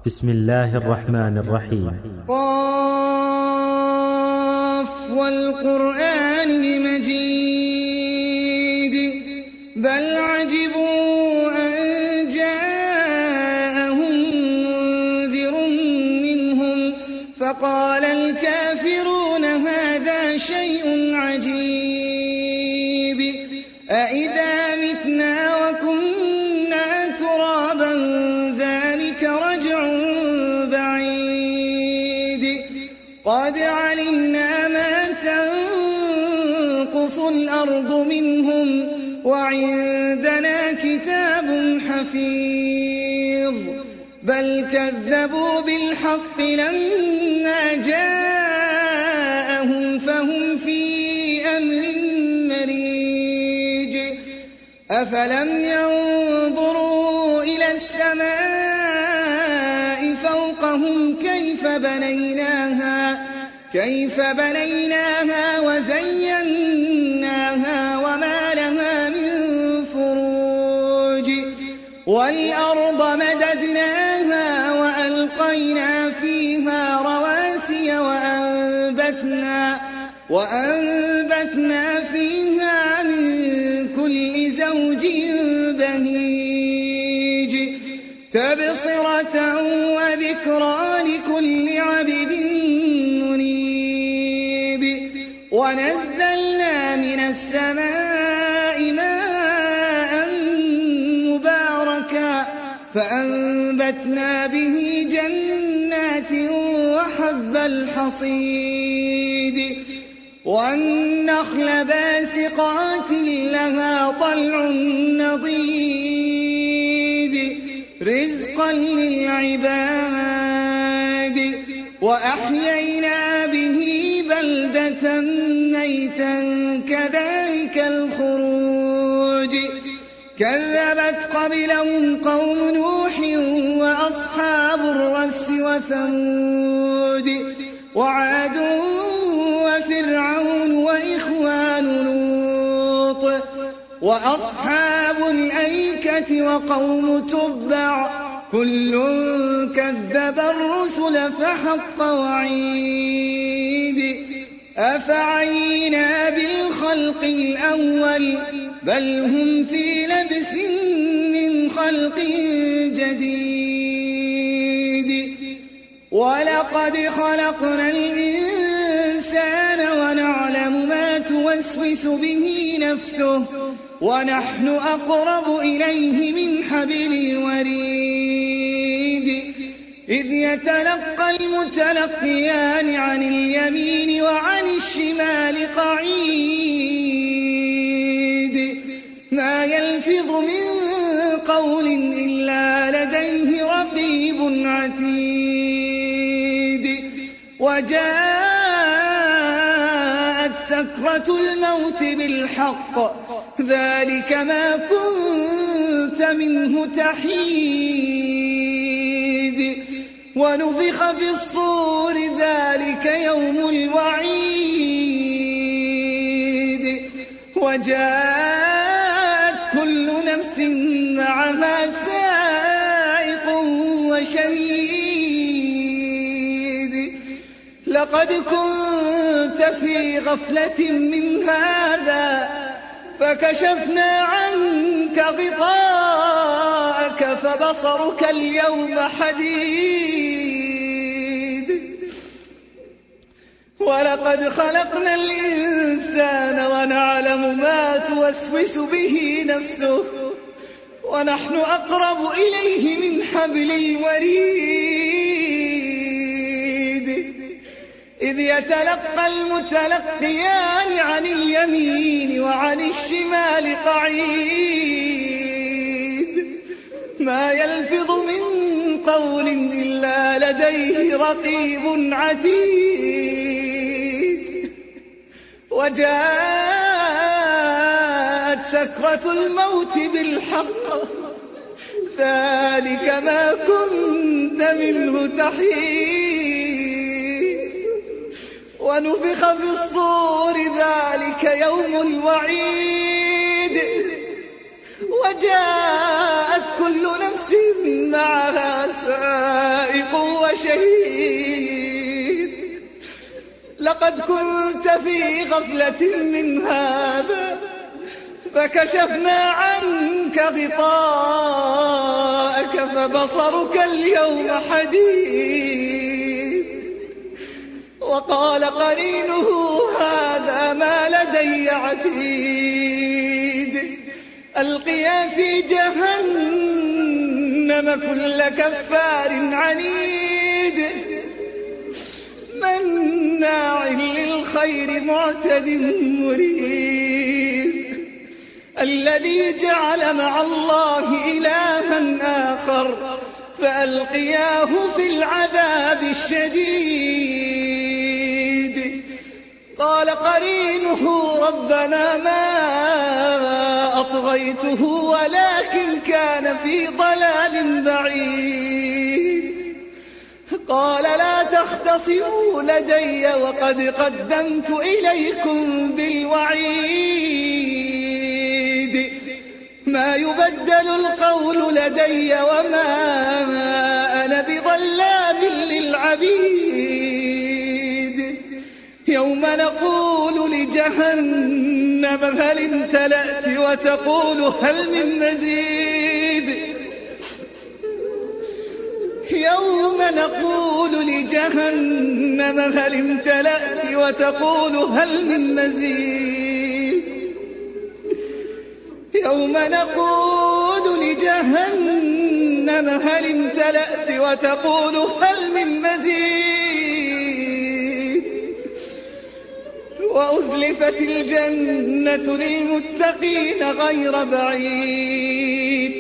بسم الله الرحمن الرحيم. قاف والقرآن المجيد بل عجبوا أن جاءهم منذر منهم فقال الكافرون هذا شيء عجيب أإذا متنا وكنا ترابا ذلك رجع بعيد قد علمنا ما تنقص الأرض منهم وعندنا كتاب حفيظ بل كذبوا بالحق لما جاءهم فهم في أمر مريج أفلم ينظروا إلى السماء فوقهم كيف بنيناها وزيناها وما لها من فروج والأرض مددناها وألقينا فيها رواسي وأنبتنا فيها من كل زوج بهيج تبصرة وذكرى لكل عبد منيب ونزلنا من السماء ماء مباركا فأنبتنا به جنات وحب الحصيد والنخل باسقات لها طلع نضيد رزقا للعباد وأحيينا به بلدة ميتا كذلك الخروج كذبت قبلهم قوم نوح وأصحاب الرس وثمود وعاد وفرعون وإخوان لوط وأصحاب الأيكة وقوم تبع كل كذب الرسل فحق وعيد أفعينا بالخلق الأول بل هم في لبس من خلق جديد ولقد خلقنا الإنسان ونعلم ما توسوس به نفسه ونحن أقرب إليه من حبل الوريد إذ يتلقى المتلقيان عن اليمين وعن الشمال قعيد ما يلفظ من قول إلا لديه رقيب عتيد وجاءت سكرة الموت بالحق ذلك ما كنت منه تحيد ونفخ في الصور ذلك يوم الوعيد وجاءت كل نفس معها سائق وشهيد لقد كنت في غفلة من هذا فكشفنا عنك غطاءك فبصرك اليوم حديد ولقد خلقنا الإنسان ونعلم ما توسوس به نفسه ونحن أقرب إليه من حبل الوريد إذ يتلقى المتلقيان عن اليمين وعن الشمال قعيد ما يلفظ من قول إلا لديه رقيب عتيد وجاءت سكرة الموت بالحق ذلك ما كنت منه تحيد ونفخ في الصور ذلك يوم الوعيد وجاءت كل نفس معها سائق شهيد لقد كنت في غفلة من هذا فكشفنا عنك غطاءك فبصرك اليوم حديد وقال قرينه هذا ما لدي عتيد ألقيا في جهنم كل كفار عنيد مناع للخير معتد مريب الذي جعل مع الله إلها آخر فألقياه في العذاب الشديد قال قرينه ربنا ما أطغيته ولكن كان في ضلال بعيد قال لا تختصموا لدي وقد قدمت إليكم بالوعيد ما يبدل القول لدي وما أنا بظلام للعبيد يوم نقول لجهنم هل امتلأت وتقول هل من مزيد يوم نقول لجهنم هل امتلأت وتقول هل من مزيد يوم نقول لجهنم هل امتلأت وتقول هل من مزيد وأزلفت الجنة للمتقين غير بعيد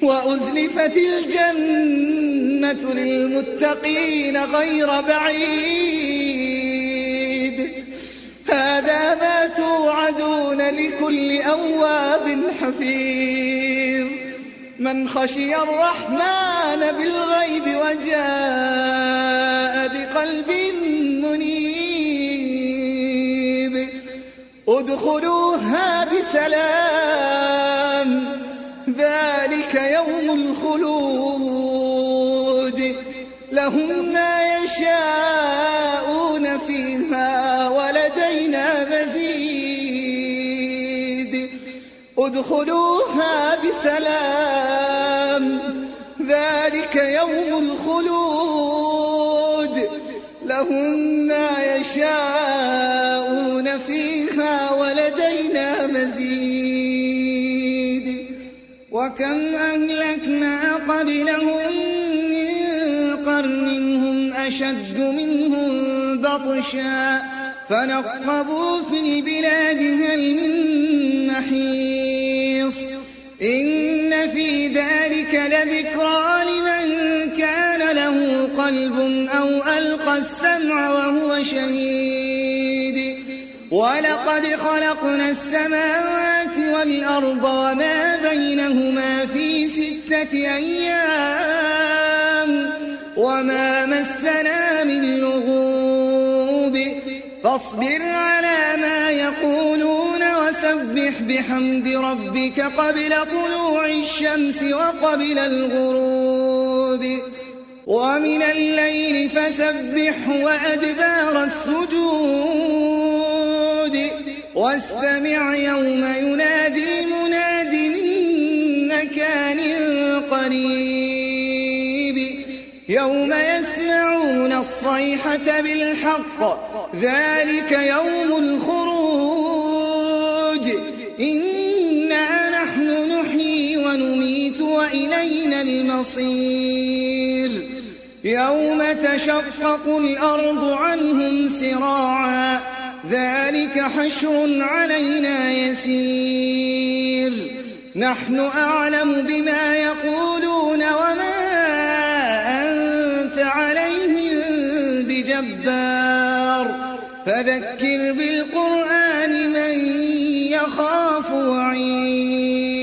وأزلفت الجنة للمتقين غير بعيد هذا ما توعدون لكل أواب حفيظ من خشي الرحمن بالغيب وجاء بقلب منيب ادخلوها بسلام ذلك يوم الخلود لهم ما يشاءون فيها ولدينا مزيد ادخلوها بسلام ذلك يوم الخلود لهم ما يشاءون فيها ولدينا مزيد وكم أهلكنا قبلهم من قرن هم أشد منهم بطشا فنقبوا في البلاد هل من محيص إن في ذلك لذكرى لمن كان له قلب أو ألقى السمع وهو شهيد ولقد خلقنا السماوات والأرض وما بينهما في 6 أيام وما مسنا من لغوب فاصبر على ما يقولون وسبح بحمد ربك قبل طلوع الشمس وقبل الغروب ومن الليل فسبح وأدبار السجود واستمع يوم ينادي مناد من مكان قريب يوم يسمعون الصيحة بالحق ذلك يوم الخروج إنا نحن نحيي ونميت وإلينا المصير يوم تشقق الأرض عنهم سراعا ذلك حشر علينا يسير نحن أعلم بما يقولون وما أنت عليهم بجبار فذكر بالقرآن من يخاف وعيد